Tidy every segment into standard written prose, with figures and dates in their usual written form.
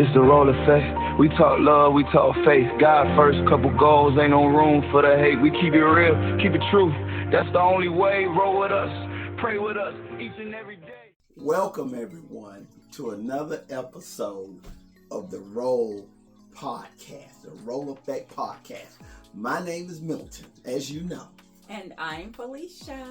It's the rolleaffect. We talk love, we talk faith. God first, couple goals, ain't no room for the hate. We keep it real, keep it true. That's the only way. Roll with us, pray with us each and every day. Welcome everyone to another episode of the Roll Podcast, the Rolleaffect Podcast. My name is Milton, as you know. And I'm Felicia.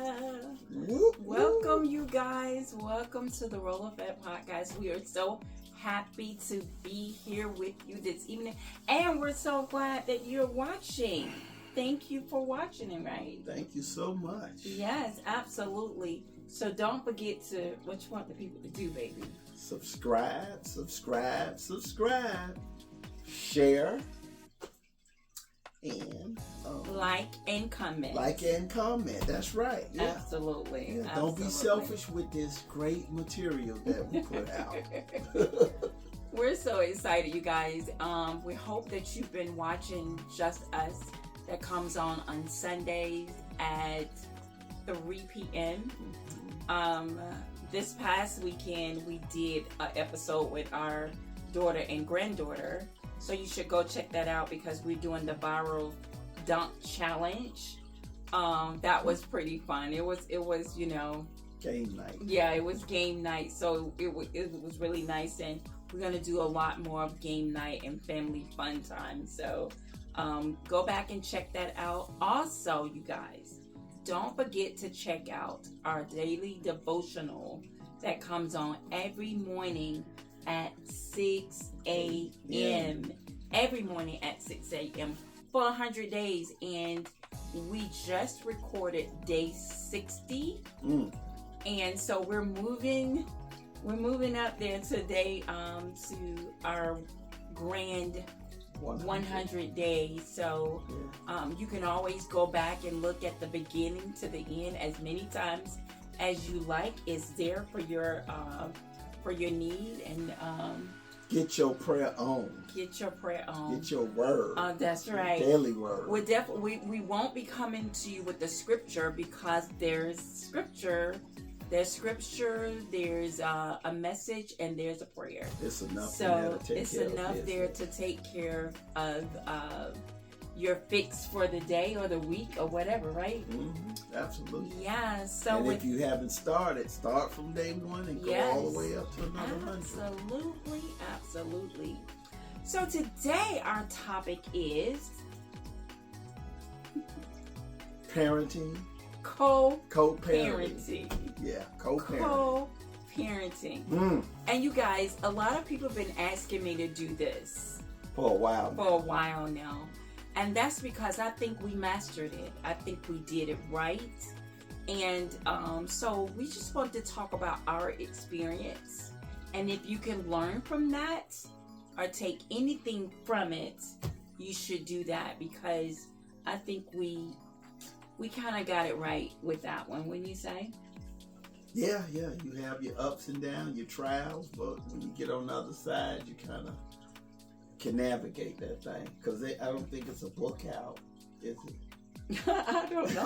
Whoop, Welcome, you guys. Welcome to the rolleaffect Podcast. We are so happy to be here with you this evening. And we're so glad that you're watching. Thank you for watching, right? Thank you so much. Yes, absolutely. So don't forget to, what you want the people to do, baby? Subscribe. Share. And like and comment. That's right. Yeah. Absolutely. Yeah, don't be selfish with this great material that we put out. We're so excited, you guys. We hope that you've been watching Just Us, that comes on Sundays at 3 p.m. This past weekend we did an episode with our daughter and granddaughter. So you should go check that out because we're doing the viral dunk challenge. That was pretty fun. It was Game night. Yeah, it was game night. So it was really nice, and we're gonna do a lot more of game night and family fun time. So go back and check that out. Also, you guys, don't forget to check out our daily devotional that comes on every morning at 6 a.m. Every morning at 6 a.m. for 100 days. And we just recorded day 60. And so we're moving up there today to our grand 100 days. So you can always go back and look at the beginning to the end as many times as you like. It's there for your need, and get your prayer on. Get your prayer on. Get your word. That's right. Daily word. We won't be coming to you with the scripture because there's scripture. There's a message, and there's a prayer. It's enough. So it's enough there to take care of your fix for the day or the week or whatever, right? Mm-hmm. Absolutely. Yeah. So and if you haven't started, start from day one and go all the way up to another 100. Absolutely. So today our topic is parenting. Co-parenting. Yeah, co-parenting. Co-parenting. And you guys, a lot of people have been asking me to do this for a while now. And that's because I think we mastered it. I think we did it right. And so we just want to talk about our experience. And if you can learn from that or take anything from it, you should do that, because I think we kind of got it right with that one, wouldn't you say? Yeah. You have your ups and downs, your trials, but when you get on the other side, you kind of can navigate that thing. Because I don't think it's a book out, is it? I don't know.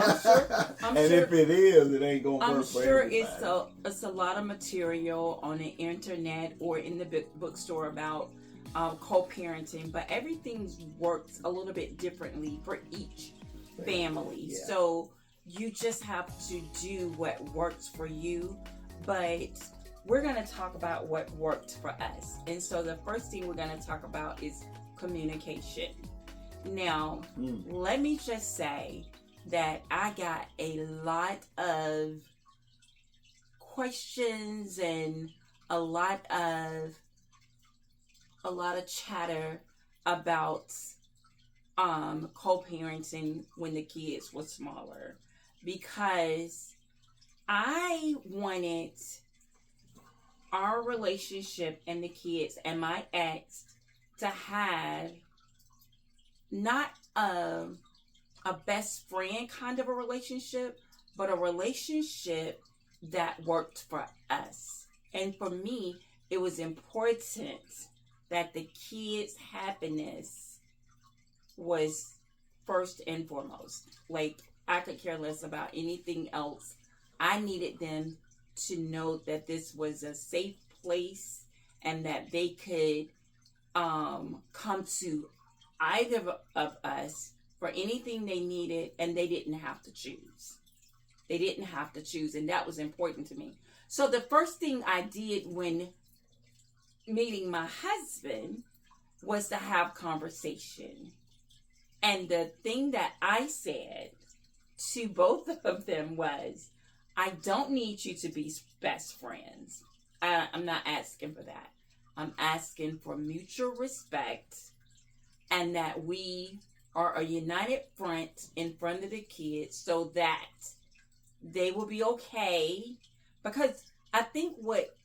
I'm and sure, if it is, it ain't going to work for everybody. I'm sure it's a lot of material on the internet or in the bookstore about co-parenting, but everything works a little bit differently for each family. Yeah. So you just have to do what works for you. But we're going to talk about what worked for us. And so the first thing we're going to talk about is communication. Now, let me just say that I got a lot of questions and a lot of chatter about co-parenting when the kids were smaller, because I wanted our relationship and the kids and my ex to have not a best friend kind of a relationship, but a relationship that worked for us. And for me, it was important that the kids' happiness was first and foremost. Like, I could care less about anything else. I needed them to know that this was a safe place and that they could come to either of us for anything they needed, and they didn't have to choose. They didn't have to choose, and that was important to me. So the first thing I did when meeting my husband was to have conversation. And the thing that I said to both of them was, I don't need you to be best friends. I'm not asking for that. I'm asking for mutual respect, and that we are a united front in front of the kids so that they will be okay. Because I think what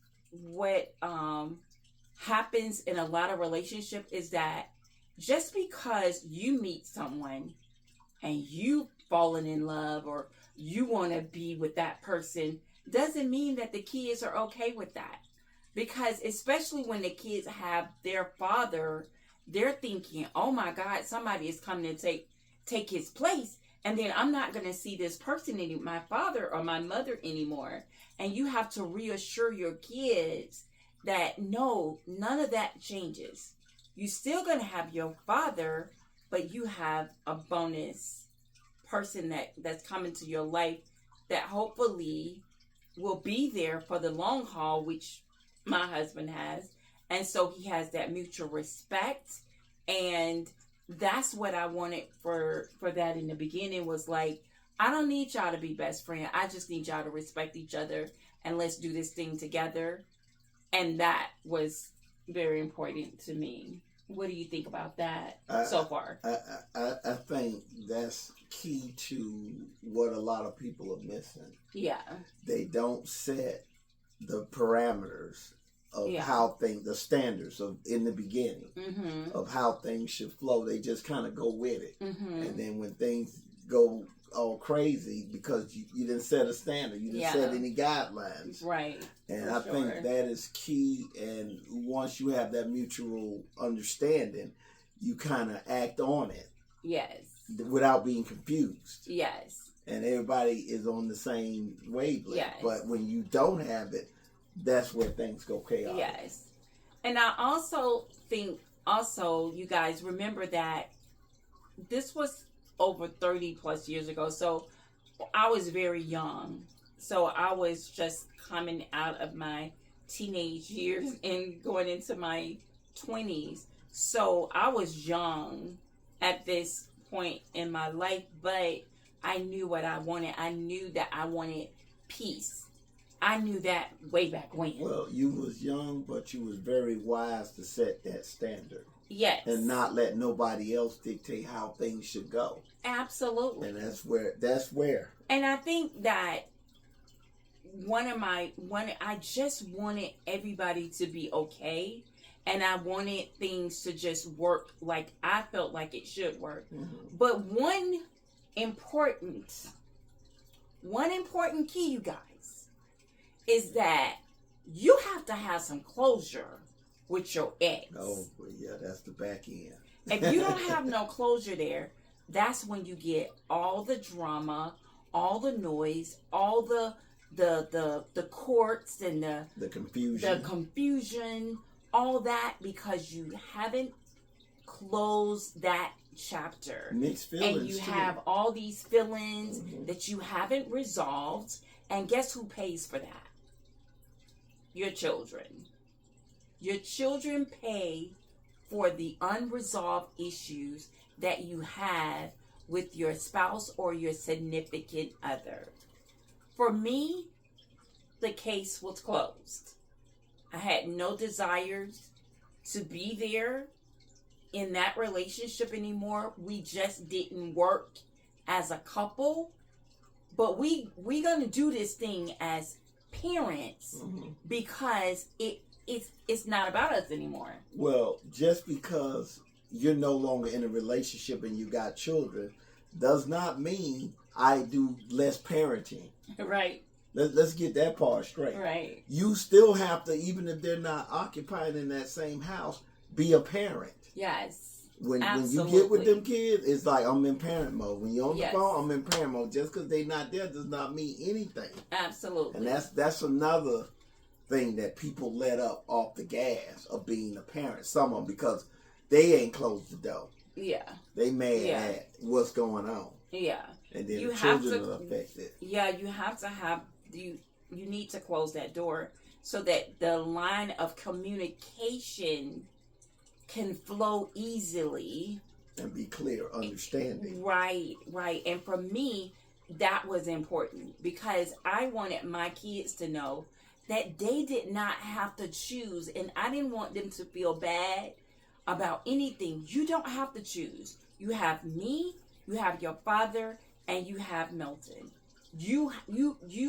happens in a lot of relationships is that just because you meet someone and you've fallen in love or you want to be with that person doesn't mean that the kids are okay with that. Because especially when the kids have their father, they're thinking, oh my God, somebody is coming to take his place. And then I'm not going to see this person, my father or my mother anymore. And you have to reassure your kids that no, none of that changes. You're still going to have your father, but you have a bonus person that's coming to your life that hopefully will be there for the long haul, which my husband has. And so he has that mutual respect. And that's what I wanted for that in the beginning, was like, I don't need y'all to be best friends. I just need y'all to respect each other and let's do this thing together. And that was very important to me. What do you think about that so far? I think that's key to what a lot of people are missing. Yeah. They don't set the parameters of how things, the standards of in the beginning of how things should flow. They just kind of go with it. And then when things go all crazy because you didn't set a standard, you didn't set any guidelines. Right. And I think that is key. And once you have that mutual understanding, you kind of act on it. Yes. Without being confused. Yes. And everybody is on the same wavelength. Yes. But when you don't have it, that's where things go chaotic. Yes. And I also think, you guys remember that this was over 30 plus years ago. So I was very young. So I was just coming out of my teenage years and going into my 20s. So I was young at this point in my life, but I knew what I wanted. I knew that I wanted peace. I knew that way back when. Well, you was young, but you was very wise to set that standard. Yes. And not let nobody else dictate how things should go. Absolutely. And that's where. And I think that I just wanted everybody to be okay. And I wanted things to just work like I felt like it should work. But one important key, you guys, is that you have to have some closure with your ex. Oh, yeah, that's the back end. If you don't have no closure there, that's when you get all the drama, all the noise, all the courts and the confusion, all that, because you haven't closed that chapter. Mixed feelings. And you have all these feelings that you haven't resolved. And guess who pays for that? Your children. Your children pay for the unresolved issues that you have with your spouse or your significant other. For me, the case was closed. I had no desires to be there in that relationship anymore. We just didn't work as a couple. But we gonna do this thing as parents because it's not about us anymore. Well, just because you're no longer in a relationship and you got children does not mean I do less parenting. Right. Let's get that part straight. Right. You still have to, even if they're not occupying in that same house, be a parent. Yes. When you get with them kids, it's like I'm in parent mode. When you're on the phone, I'm in parent mode. Just because they're not there does not mean anything. Absolutely. And that's another thing that people let up off the gas of being a parent. Some of them, because they ain't closed the door. Yeah. They mad at what's going on. Yeah. And then You the children are affected. Yeah, you have to have, you need to close that door so that the line of communication can flow easily. And be clear, understanding. Right. And for me, that was important because I wanted my kids to know that they did not have to choose, and I didn't want them to feel bad about anything. You don't have to choose. You have me, you have your father, and you have Milton. You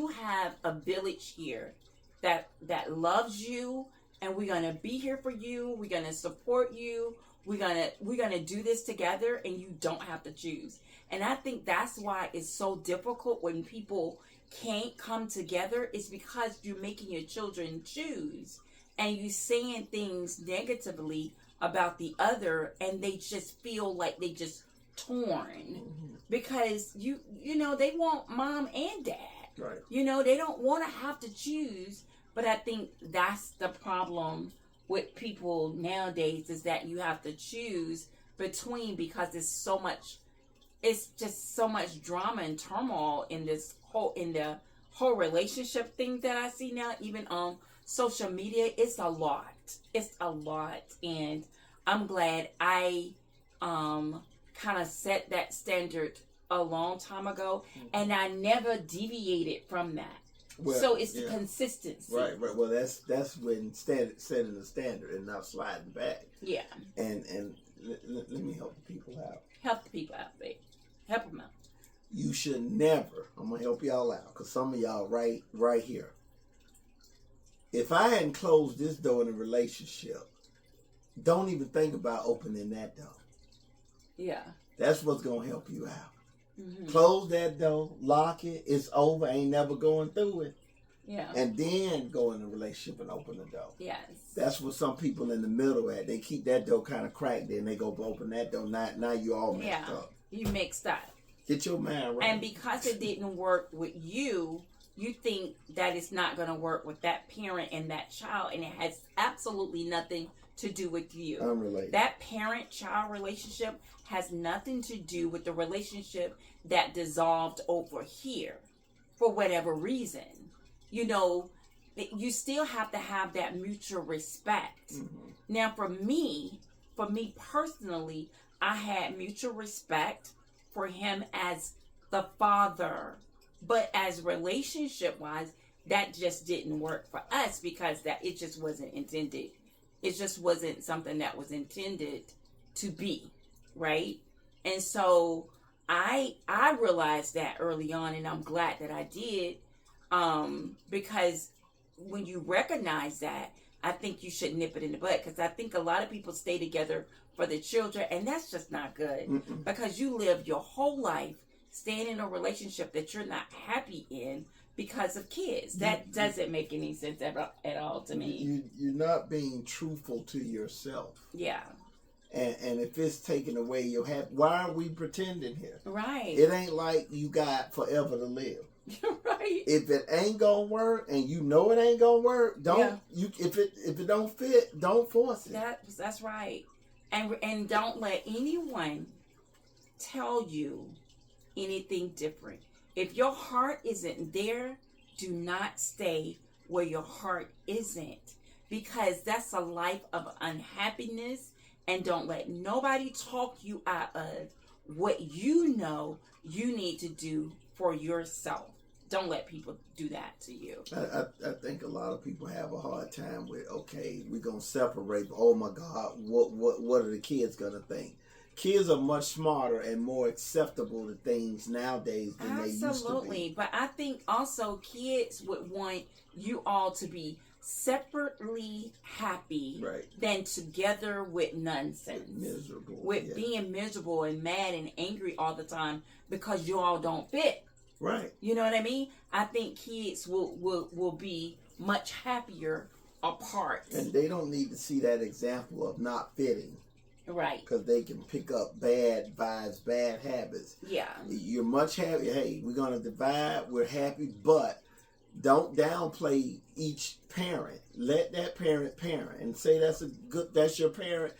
have a village here that loves you, and we're gonna be here for you. We're gonna support you. We're gonna do this together, and you don't have to choose. And I think that's why it's so difficult when people can't come together. It's because you're making your children choose, and you saying things negatively about the other, and they just feel like they just torn because you know they want mom and dad. Right. You know, they don't want to have to choose. But I think that's the problem with people nowadays, is that you have to choose between, because it's just so much drama and turmoil in the whole relationship thing that I see now, even on social media. It's a lot, and I'm glad I kind of set that standard a long time ago, and I never deviated from that. Well, so it's the consistency. Right. Well, that's when setting the standard and not sliding back. Yeah. And let me help the people out. Help the people out, babe. Help them out. You should never. I'm gonna help y'all out, because some of y'all right here. If I hadn't closed this door in a relationship, don't even think about opening that door. Yeah. That's what's gonna help you out. Mm-hmm. Close that door, lock it, it's over, ain't never going through it. Yeah. And then go in a relationship and open the door. Yes. That's what some people in the middle at. They keep that door kind of cracked, then they go open that door. Now you all mixed up. You mixed up. Get your mind right. And because it didn't work with you, you think that it's not going to work with that parent and that child, and it has absolutely nothing to do with you. Unrelated. That parent-child relationship has nothing to do with the relationship that dissolved over here for whatever reason. You know, you still have to have that mutual respect. Mm-hmm. Now, for me personally, I had mutual respect for him as the father. But as relationship-wise, that just didn't work for us, because it just wasn't intended. It just wasn't something that was intended to be, right? And so I realized that early on, and I'm glad that I did, because when you recognize that, I think you should nip it in the bud, because I think a lot of people stay together for the children, and that's just not good. Mm-mm. Because you live your whole life staying in a relationship that you're not happy in because of kids. That doesn't make any sense at all to me. You're not being truthful to yourself. Yeah. And if it's taking away your happiness, why are we pretending here? Right. It ain't like you got forever to live. Right. If it ain't gonna work, and you know it ain't gonna work, if it don't fit, don't force it. That's right. And don't let anyone tell you anything different. If your heart isn't there, do not stay where your heart isn't, because that's a life of unhappiness. And don't let nobody talk you out of what you know you need to do for yourself. Don't let people do that to you. I think a lot of people have a hard time with, okay, we're going to separate. Oh my God, what are the kids going to think? Kids are much smarter and more acceptable to things nowadays than they used to be. Absolutely. But I think also kids would want you all to be separately happy, right, than together with nonsense. With being miserable and mad and angry all the time because you all don't fit. Right. You know what I mean? I think kids will be much happier apart. And they don't need to see that example of not fitting. Right. Because they can pick up bad vibes, bad habits. Yeah. You're much happier. Hey, we're going to divide. We're happy, but don't downplay each parent. Let that parent and say that's your parent.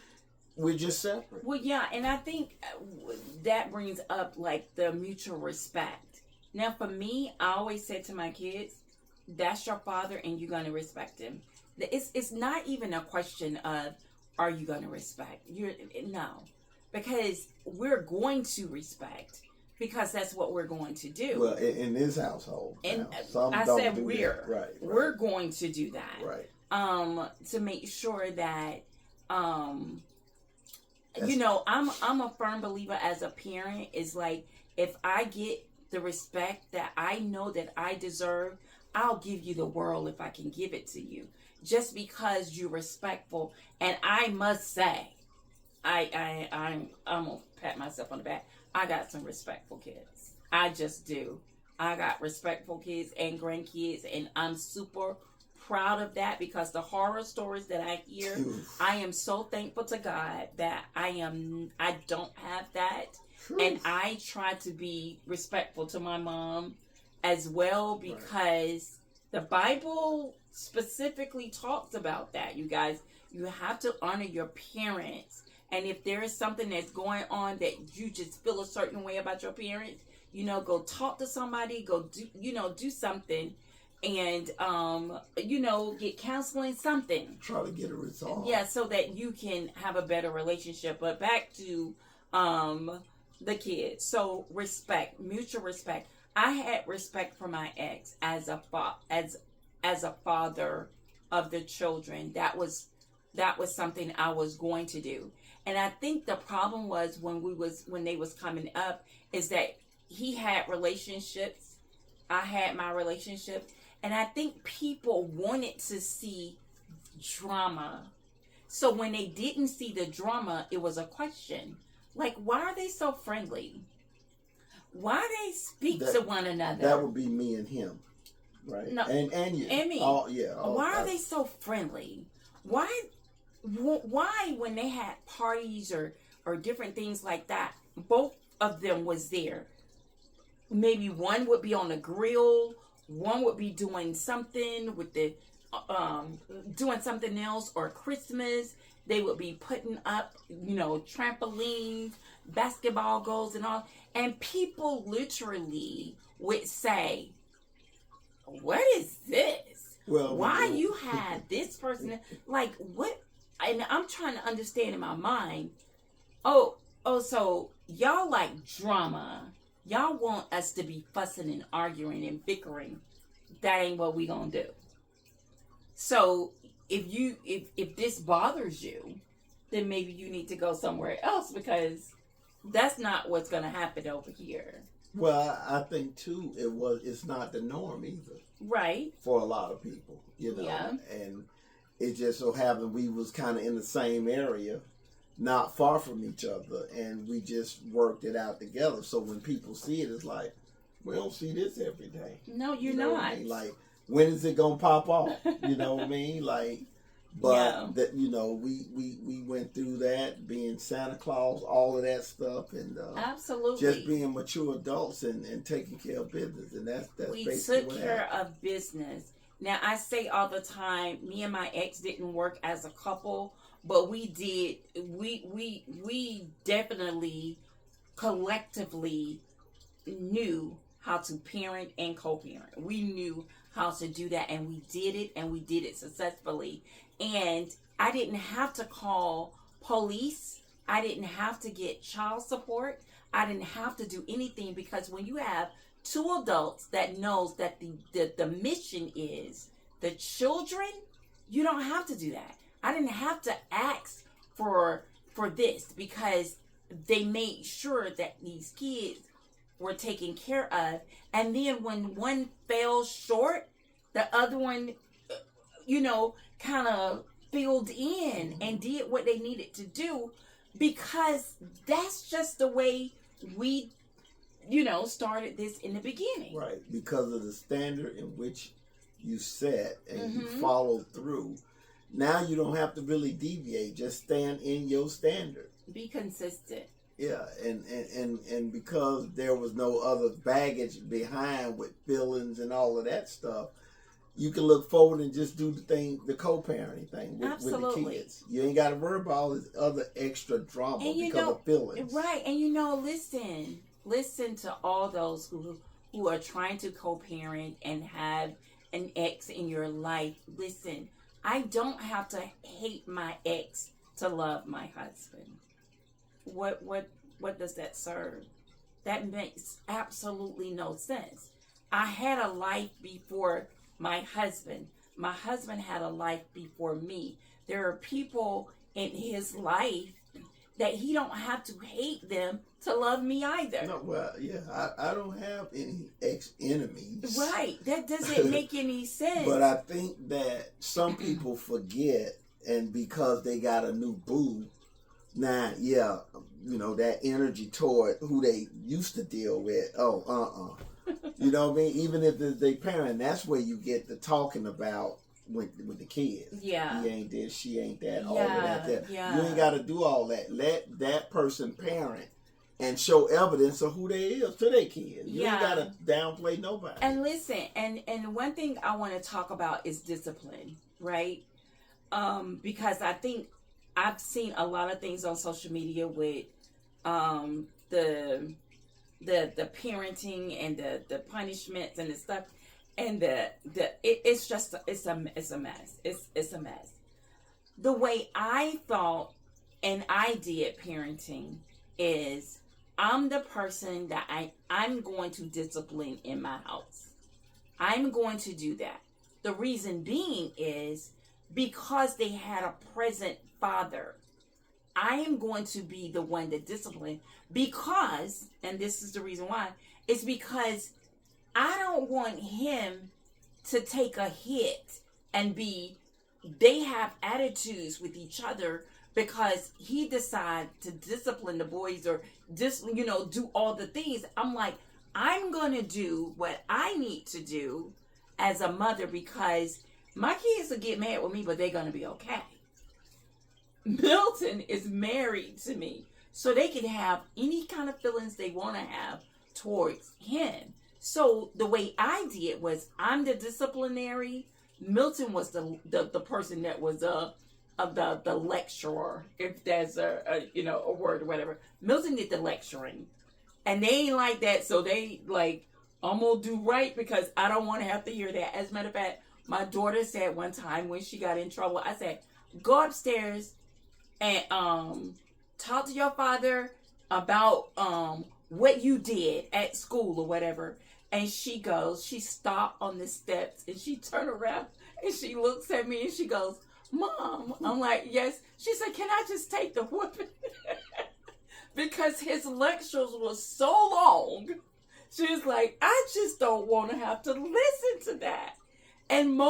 We're just separate. Well, yeah, and I think that brings up like the mutual respect. Now, for me, I always said to my kids, that's your father and you're going to respect him. It's not even a question of, are you going to respect? No, because we're going to respect, because that's what we're going to do. Well, in this household, and some I don't said do we're that. Right. We're going to do that. Right. To make sure that I'm a firm believer as a parent is like, if I get the respect that I know that I deserve, I'll give you the world if I can give it to you, just because you're respectful. And I must say, I'm gonna pat myself on the back. I got some respectful kids. I just do. I got respectful kids and grandkids, and I'm super proud of that, because the horror stories that I hear, I am so thankful to God that I don't have that. And I try to be respectful to my mom as well, because the Bible specifically talks about that, you guys. You have to honor your parents. And if there is something that's going on that you just feel a certain way about your parents, go talk to somebody, go do something, and get counseling, something. Try to get it resolved. Yeah, so that you can have a better relationship. But back to the kids. So respect, mutual respect. I had respect for my ex as a father of the children. That was something I was going to do. And I think the problem was when they was coming up is that he had relationships, I had my relationship, and I think people wanted to see drama. So when they didn't see the drama, it was a question. Like, why are they so friendly? Why they speak to one another? That would be me and him, right? No, and you. And me. Why are they so friendly? Why when they had parties or different things like that, both of them was there. Maybe one would be on the grill, one would be doing something with the doing something else, or Christmas they would be putting up, trampolines, basketball goals and all, and people literally would say, what is this? Well, why you have this person, like, what? And I'm trying to understand in my mind, so y'all like drama. Y'all want us to be fussing and arguing and bickering. That ain't what we gonna do. So if this bothers you, then maybe you need to go somewhere else, because that's not what's gonna happen over here. Well, I think too it's not the norm either. Right. For a lot of people, Yeah. And it just so happened we was kind of in the same area, not far from each other, and we just worked it out together. So when people see it, it's like, we don't see this every day. No, you're know not. What I mean? Like, when is it gonna pop off? You know what I mean? Like, but that we went through that, being Santa Claus, all of that stuff, and absolutely just being mature adults and taking care of business, and that's we basically took what care happened. of business. Now, I say all the time, me and my ex didn't work as a couple, but we did. We definitely collectively knew how to parent and co-parent. We knew how to do that, and we did it successfully. And I didn't have to call police. I didn't have to get child support. I didn't have to do anything, because when you have two adults that knows that the mission is the children, you don't have to do that. I didn't have to ask for this, because they made sure that these kids were taken care of. And then when one fell short, the other one, kind of filled in and did what they needed to do, because that's just the way we started this in the beginning. Right, because of the standard in which you set and you followed through. Now you don't have to really deviate, just stand in your standard. Be consistent. Yeah, and because there was no other baggage behind with feelings and all of that stuff, you can look forward and just do the co-parenting thing with the Absolutely. kids. You ain't got to worry about all this other extra drama And because of feelings. Right. And listen to all those who are trying to co-parent and have an ex in your life. Listen, I don't have to hate my ex to love my husband. What does that serve? That makes absolutely no sense. I had a life before my husband. My husband had a life before me. There are people in his life that he don't have to hate them to love me either. No, well, yeah, I don't have any ex-enemies. Right. That doesn't make any sense. But I think that some people forget, and because they got a new boo, now, yeah, that energy toward who they used to deal with, you know what I mean? Even if it's their parent, that's where you get the talking about with the kids. Yeah. He ain't this, she ain't that, all Yeah, of that there. yeah. You ain't got to do all that. Let that person parent and show evidence of who they is to their kids. You ain't got to downplay nobody. And listen, and one thing I want to talk about is discipline, right? Because I think I've seen a lot of things on social media with the parenting and the punishments and the stuff, and it's a mess. It's a mess. The way I thought and I did parenting is I'm the person that I'm going to discipline in my house. I'm going to do that. The reason being is because they had a present father. I am going to be the one to discipline because, and this is the reason why, it's because I don't want him to take a hit and they have attitudes with each other because he decided to discipline the boys or do all the things. I'm like, I'm going to do what I need to do as a mother because my kids will get mad with me, but they're going to be okay. Milton is married to me, so they can have any kind of feelings they want to have towards him. So the way I did was I'm the disciplinary. Milton was the person that was the lecturer, if that's a word or whatever. Milton did the lecturing, and they ain't like that, so they like, I'm gonna do right because I don't want to have to hear that. As a matter of fact, my daughter said one time when she got in trouble, I said, go upstairs and talk to your father about what you did at school or whatever. And she stopped on the steps and she turned around and she looks at me and she goes, Mom. I'm like, yes. She said, can I just take the whooping? Because his lectures were so long. She was like, I just don't want to have to listen to that. And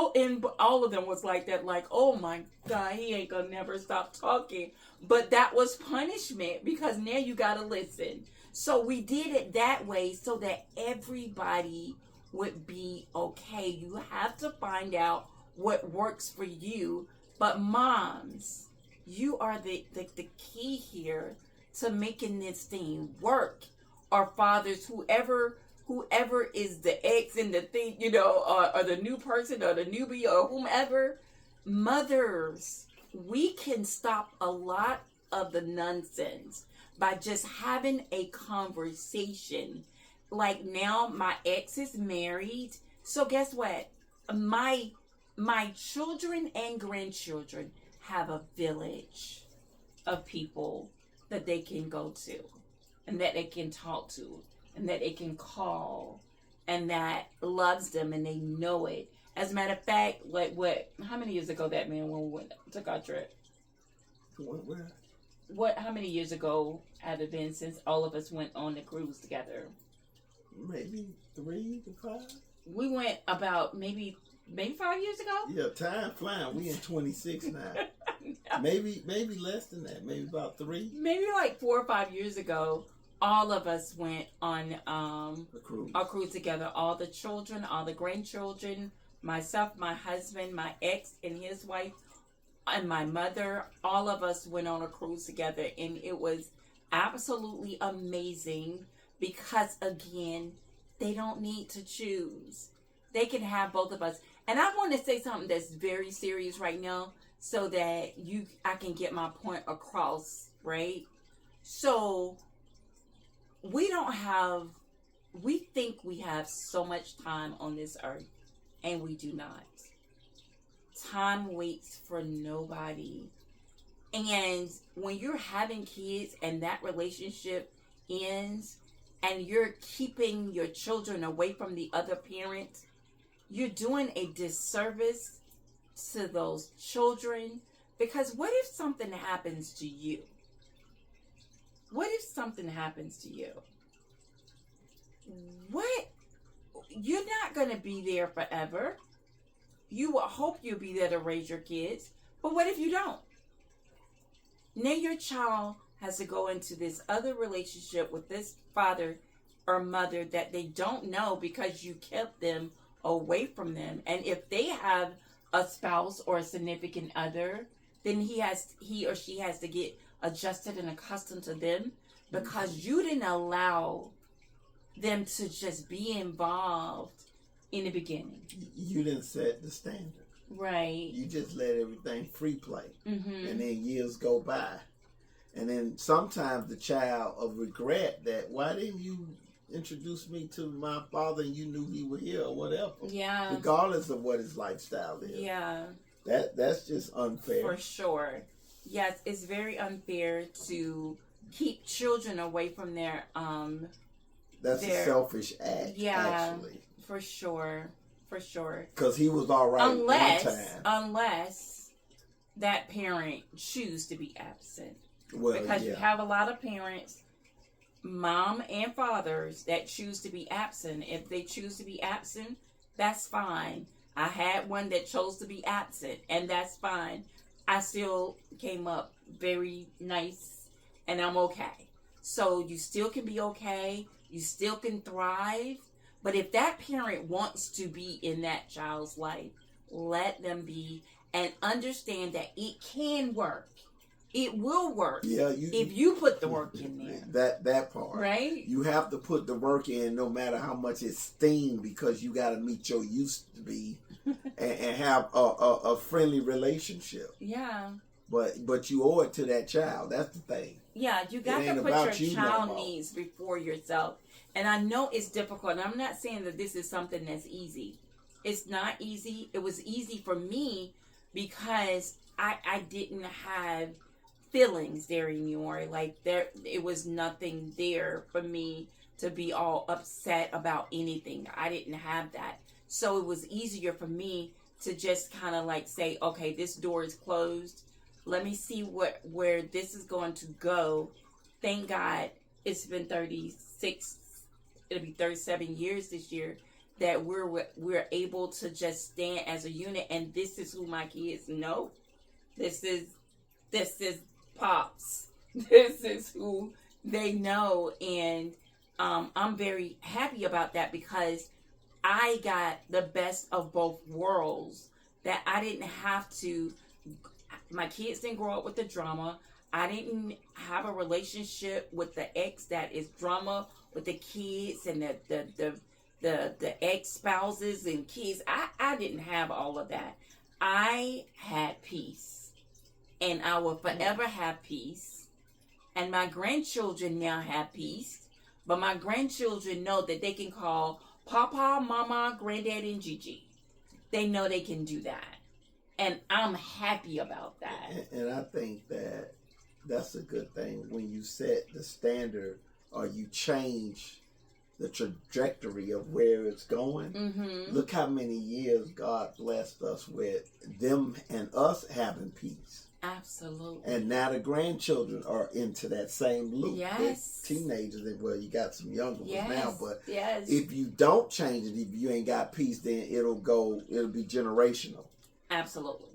all of them was like that, like, oh my God, he ain't gonna never stop talking. But that was punishment because now you gotta listen. So we did it that way so that everybody would be okay. You have to find out what works for you. But moms, you are the key here to making this thing work. Or fathers, whoever is the ex in the thing, or the new person or the newbie or whomever, mothers, we can stop a lot of the nonsense by just having a conversation. Like now my ex is married. So guess what? My children and grandchildren have a village of people that they can go to and that they can talk to and that they can call and that loves them and they know it. As a matter of fact, how many years ago that man when we took our trip? How many years ago have it been since all of us went on the cruise together? Maybe 3 to 5. We went about maybe 5 years ago. Yeah, time flying. We in 26 now. Maybe less than that. Maybe about 3. Maybe like 4 or 5 years ago, all of us went on a cruise together. All the children, all the grandchildren, myself, my husband, my ex and his wife, and my mother. All of us went on a cruise together, and it was absolutely amazing because, again, they don't need to choose. They can have both of us. And I want to say something that's very serious right now so that I can get my point across, right? So we think we have so much time on this earth, and we do not. Time waits for nobody. And when you're having kids and that relationship ends and you're keeping your children away from the other parent, you're doing a disservice to those children. Because what if something happens to you? What if something happens to you? What? You're not going to be there forever. You will hope you'll be there to raise your kids. But what if you don't? Now your child has to go into this other relationship with this father or mother that they don't know because you kept them away from them. And if they have a spouse or a significant other, then he or she has to get adjusted and accustomed to them because you didn't allow them to just be involved in the beginning. You didn't set the standard. Right. You just let everything free play. Mm-hmm. And then years go by. And then sometimes the child of regret that, why didn't you introduce me to my father and you knew he was here or whatever? Yeah. Regardless of what his lifestyle is. Yeah. That's just unfair. For sure. Yes, it's very unfair to keep children away from their That's a selfish act, yeah, actually. For sure. For sure. Because he was all right one time. Unless that parent choose to be absent. Well, because you have a lot of parents, mom and fathers, that choose to be absent. If they choose to be absent, that's fine. I had one that chose to be absent, and that's fine. I still came up very nice, and I'm okay. So you still can be okay. You still can thrive. But if that parent wants to be in that child's life, let them be and understand that it can work. It will work if you put the work in there. That part. Right? You have to put the work in no matter how much it stings because you got to meet your used to be and have a friendly relationship. Yeah. But you owe it to that child. That's the thing. Yeah, you got to put your child needs before yourself. And I know it's difficult. And I'm not saying that this is something that's easy. It's not easy. It was easy for me because I didn't have feelings there anymore. Like it was nothing there for me to be all upset about anything. I didn't have that. So it was easier for me to just kind of like say, okay, this door is closed. Let me see where this is going to go. Thank God it's been 36, it'll be 37 years this year that we're able to just stand as a unit, and this is who my kids know. This is Pops. This is who they know, and I'm very happy about that because I got the best of both worlds. That I didn't have to. My kids didn't grow up with the drama. I didn't have a relationship with the ex that is drama with the kids and the ex-spouses and kids. I didn't have all of that. I had peace. And I will forever have peace. And my grandchildren now have peace. But my grandchildren know that they can call Papa, Mama, Granddad, and Gigi. They know they can do that. And I'm happy about that. And I think that's a good thing when you set the standard or you change the trajectory of where it's going. Mm-hmm. Look how many years God blessed us with them and us having peace. Absolutely. And now the grandchildren are into that same loop. Yes. They're teenagers, well, you got some younger ones now, but yes. If you don't change it, if you ain't got peace, then it'll be generational. Absolutely.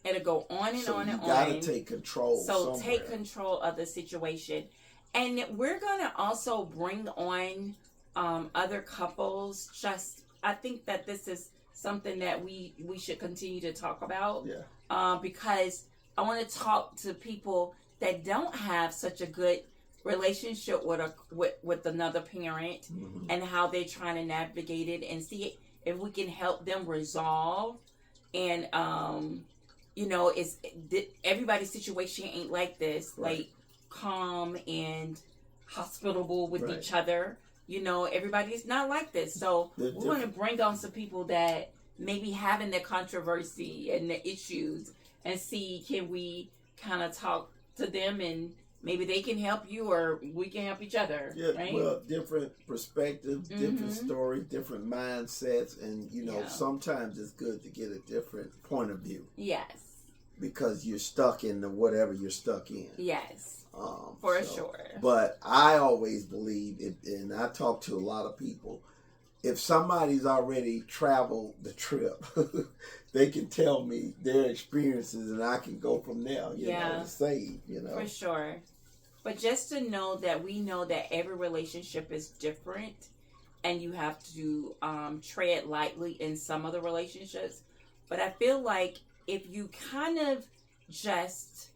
It'll go on and on and on. You gotta take control. So take control of the situation. And we're gonna also bring on other couples. I think that this is something that we should continue to talk about. Yeah. Because I want to talk to people that don't have such a good relationship with another parent, mm-hmm. and how they're trying to navigate it and see if we can help them resolve, and it's everybody's situation ain't like this, Right. like calm and hospitable with Right. each other. Everybody's not like this. So They're we want to bring on some people that maybe having the controversy and the issues, and see, can we kind of talk to them, and maybe they can help you or we can help each other. Yeah, right? well, different perspectives, different stories, different mindsets, and sometimes it's good to get a different point of view. Yes. Because you're stuck in whatever you're stuck in. Yes. For sure. But I always believe, and I talk to a lot of people, if somebody's already traveled the trip, they can tell me their experiences, and I can go from there, to save, For sure. But just to know that every relationship is different, and you have to tread lightly in some of the relationships. But I feel like if you kind of just,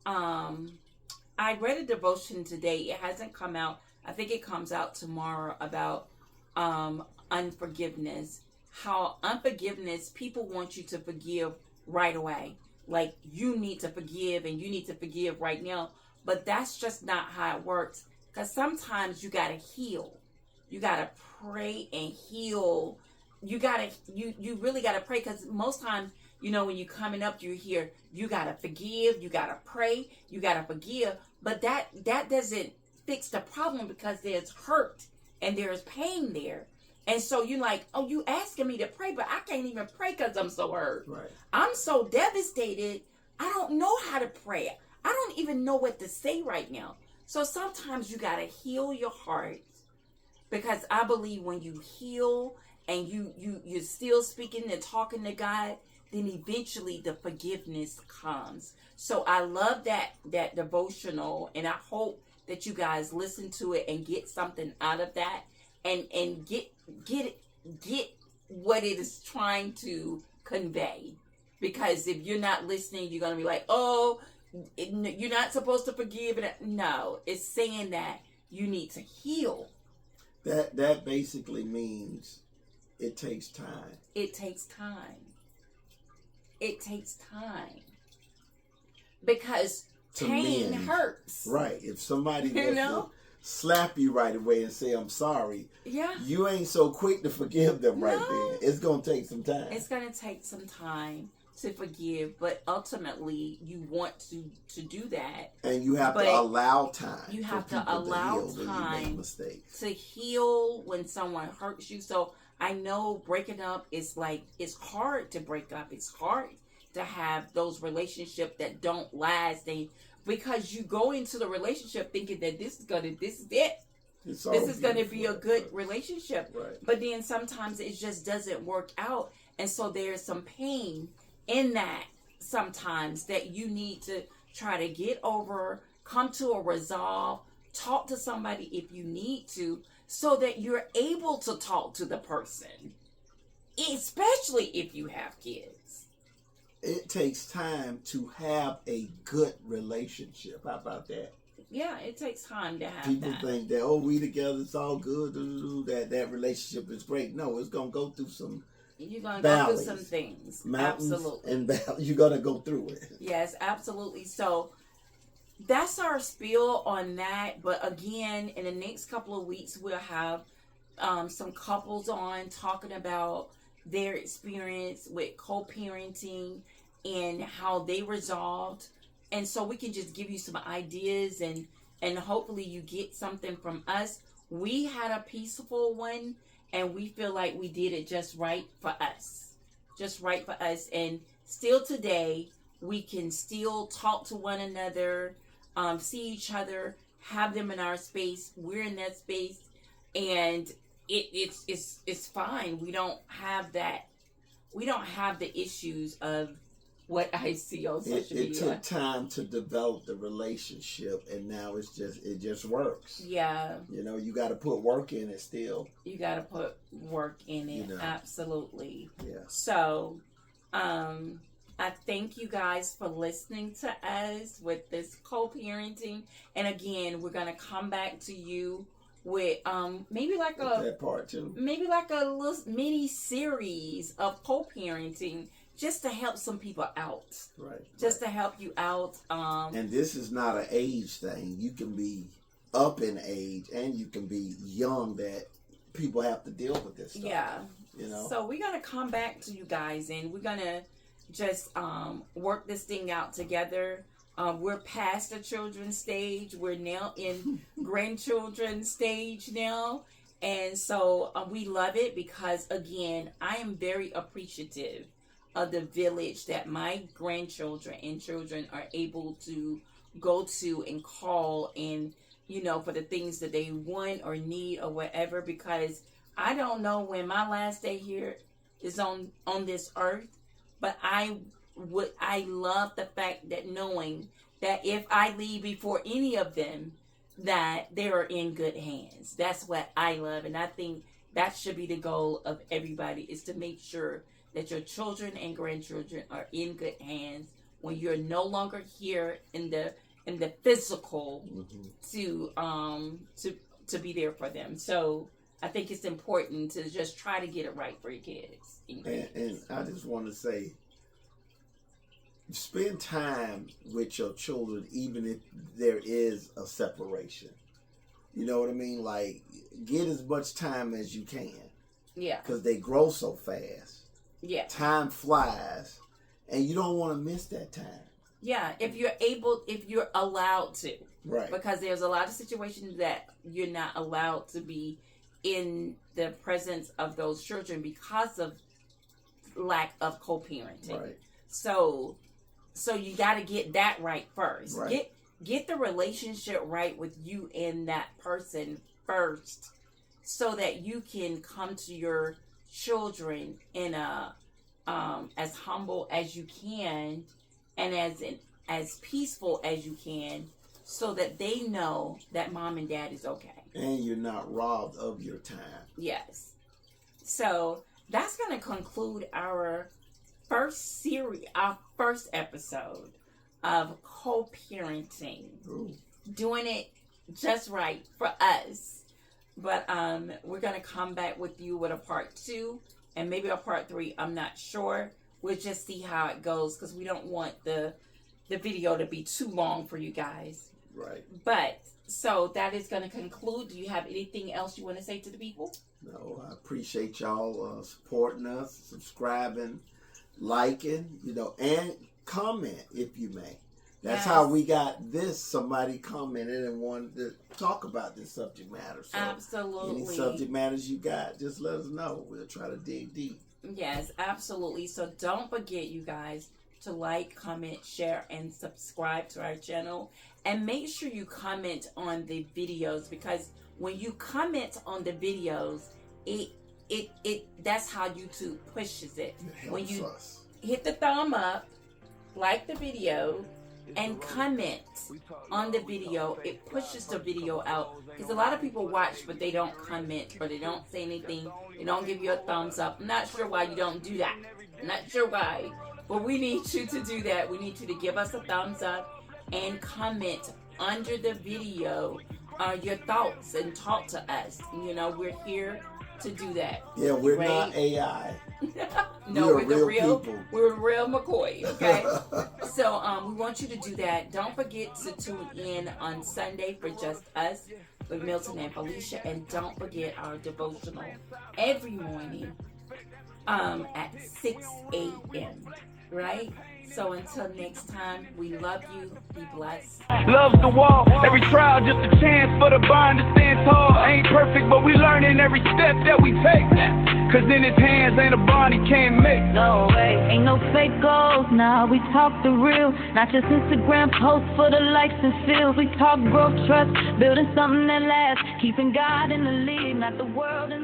I read a devotion today. It hasn't come out. I think it comes out tomorrow, about unforgiveness. How unforgiveness, people want you to forgive right away. Like, you need to forgive and you need to forgive right now. But that's just not how it works. Because sometimes you got to heal. You got to pray and heal. You really got to pray, because most times, when you're coming up, you hear, you got to forgive, you got to pray, you got to forgive. But that doesn't fix the problem, because there's hurt and there's pain there. And so you're like, oh, you asking me to pray, but I can't even pray because I'm so hurt. Right. I'm so devastated. I don't know how to pray. I don't even know what to say right now. So sometimes you got to heal your heart, because I believe when you heal and you're still speaking and talking to God, then eventually the forgiveness comes. So I love that devotional, and I hope that you guys listen to it and get something out of that, and get what it is trying to convey. Because if you're not listening, you're going to be like, oh, you're not supposed to forgive. No, it's saying that you need to heal. That basically means it takes time. It takes time. It takes time. Because pain hurts. Right. If somebody wants to slap you right away and say, I'm sorry, you ain't so quick to forgive them right then. It's going to take some time. It's going to take some time to forgive, but ultimately you want to do that. And you have to allow time. You have to allow time to heal when someone hurts you. So I know breaking up is it's hard to break up. It's hard to have those relationships that don't last. Because you go into the relationship thinking that this is it. This is going to be a good relationship. Right. But then sometimes it just doesn't work out. And so there's some pain in that sometimes that you need to try to get over, come to a resolve, talk to somebody if you need to, so that you're able to talk to the person, especially if you have kids. It takes time to have a good relationship. How about that? Yeah, it takes time to have People think that, we together, it's all good, that relationship is great. No, it's going to go through some You're going to valleys, go through some things. Mountains Absolutely. and valleys. You're going to go through it. Yes, absolutely. So that's our spiel on that. But again, in the next couple of weeks, we'll have some couples on talking about their experience with co-parenting and how they resolved. And so we can just give you some ideas, and hopefully you get something from us. We had a peaceful one, and we feel like we did it just right for us. Just right for us. And still today, we can still talk to one another, see each other, have them in our space. We're in that space, and it's fine. We don't have that. We don't have the issues of what I see on social media. It took time to develop the relationship, and now it just works. Yeah. You got to put work in it still. You got to put work in it. Absolutely. Yeah. So, I thank you guys for listening to us with this co-parenting. And again, we're going to come back to you with maybe like that part too. Maybe like a little mini series of co-parenting, just to help some people out. Right. Just to help you out. And this is not an age thing. You can be up in age and you can be young, that people have to deal with this stuff. Yeah. You know. So we're gonna come back to you guys, and we're gonna just work this thing out together. We're past the children's stage. We're now in grandchildren's stage now. And so we love it because, again, I am very appreciative of the village that my grandchildren and children are able to go to and call and, for the things that they want or need or whatever, because I don't know when my last day here is on this earth, but I love the fact that knowing that if I leave before any of them, that they are in good hands. That's what I love. And I think that should be the goal of everybody, is to make sure that your children and grandchildren are in good hands when you're no longer here in the physical, to be there for them. So I think it's important to just try to get it right for your kids. And I just want to say, spend time with your children, even if there is a separation. You know what I mean? Like, get as much time as you can. Yeah. Because they grow so fast. Yeah. Time flies, and you don't want to miss that time. Yeah, if you're allowed to. Right. Because there's a lot of situations that you're not allowed to be in the presence of those children because of lack of co-parenting. Right. So you got to get that right first. Right. Get the relationship right with you and that person first, so that you can come to your children in a as humble as you can and as peaceful as you can, so that they know that mom and dad is okay. And you're not robbed of your time. Yes. So that's going to conclude our first episode of co-parenting. Ooh. Doing it just right for us. But we're going to come back with you with a part 2 and maybe a part 3. I'm not sure. We'll just see how it goes, because we don't want the video to be too long for you guys. Right. But so that is going to conclude. Do you have anything else you want to say to the people? No, I appreciate y'all supporting us, subscribing, liking, and comment if you may. That's how we got this. Somebody commented and wanted to talk about this subject matter. So absolutely. Any subject matters you got, just let us know. We'll try to dig deep. Yes, absolutely. So don't forget, you guys, to like, comment, share, and subscribe to our channel. And make sure you comment on the videos, because when you comment on the videos, that's how YouTube pushes it. When you hit the thumb up, like the video, and comment on the video, it pushes the video out. Because a lot of people watch, but they don't comment, or they don't say anything. They don't give you a thumbs up. I'm not sure why you don't do that. I'm not sure why. But we need you to do that. We need you to give us a thumbs up and comment under the video your thoughts and talk to us. We're here to do that. Yeah, we're not AI. No, we're the real people. We're real McCoy, okay? So we want you to do that. Don't forget to tune in on Sunday for Just Us with Milton and Felicia. And don't forget our devotional every morning at 6 a.m. Right? So until next time, we love you. Be blessed. Love's the wall. Every trial just a chance for the bond to stand tall. Ain't perfect, but we learning every step that we take. Cause in his hands ain't a bond he can't make. No way, ain't no fake goals. Nah, we talk the real. Not just Instagram posts for the likes and feels. We talk growth, trust, building something that lasts. Keeping God in the lead, not the world in the